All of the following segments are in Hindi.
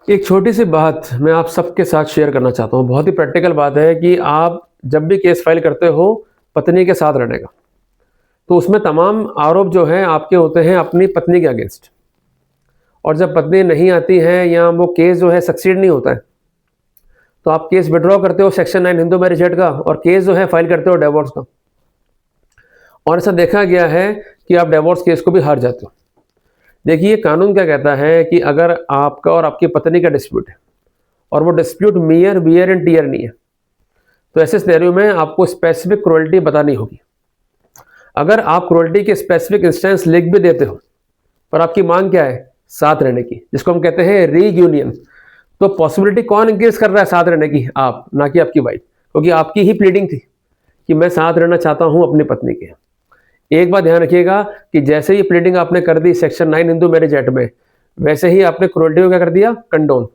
एक छोटी सी बात मैं आप सबके साथ शेयर करना चाहता हूँ। बहुत ही प्रैक्टिकल बात है कि आप जब भी केस फाइल करते हो पत्नी के साथ रहने का, तो उसमें तमाम आरोप जो हैं आपके होते हैं अपनी पत्नी के अगेंस्ट। और जब पत्नी नहीं आती है या वो केस जो है सक्सीड नहीं होता है, तो आप केस विड्रॉ करते हो सेक्शन 9 हिंदू मैरिज एक्ट का और केस जो है फाइल करते हो डिवोर्स का। और ऐसा देखा गया है कि आप डिवोर्स केस को भी हार जाते हो। देखिए कानून क्या कहता है कि अगर आपका और आपकी पत्नी का डिस्प्यूट है और वो dispute mere wear and tear नहीं है, तो ऐसे सिनेरियो में आपको स्पेसिफिक क्रुएल्टी बतानी होगी। अगर आप क्रुएल्टी के स्पेसिफिक इंस्टेंस लिख भी देते हो पर आपकी मांग क्या है, साथ रहने की, जिसको हम कहते हैं रीयूनियन, तो पॉसिबिलिटी कौन इंक्रीज कर रहा है साथ रहने की? आप, ना कि आपकी वाइफ, क्योंकि आपकी ही प्लीडिंग थी कि मैं साथ रहना चाहता हूं अपनी पत्नी के। एक बात ध्यान रखिएगा कि जैसे ही प्लीडिंग आपने कर the section 9 Hindu marriage act में, वैसे ही आपने क्रुएल्टी को क्या कर दिया, कंडोन।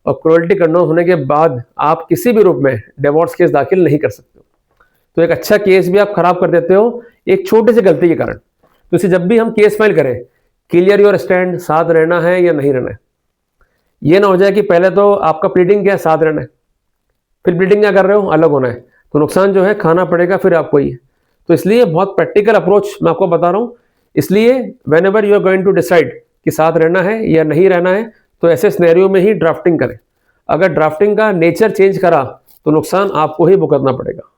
और क्रुएल्टी कंडोन होने के बाद आप किसी भी रूप में डिवोर्स केस दाखिल नहीं कर सकते हो। तो एक अच्छा केस भी आप खराब कर देते हो एक छोटी सी गलती के कारण। तो इसे जब भी हम केस फाइल करें, क्लियर योर स्टैंड, साथ रहना है या नहीं रहना है। ये ना हो जाए कि पहले तो आपका प्लीडिंग क्या है, साथ रहना है, फिर प्लीडिंग क्या कर रहे हो, अलग होना है, तो नुकसान जो है खाना पड़ेगा फिर आपको ही। तो इसलिए बहुत प्रैक्टिकल अप्रोच मैं आपको बता रहा हूँ। इसलिए whenever you are going to decide कि साथ रहना है या नहीं रहना है, तो ऐसे सिनेरियो में ही ड्राफ्टिंग करें। अगर ड्राफ्टिंग का नेचर चेंज करा तो नुकसान आपको ही भुगतना पड़ेगा।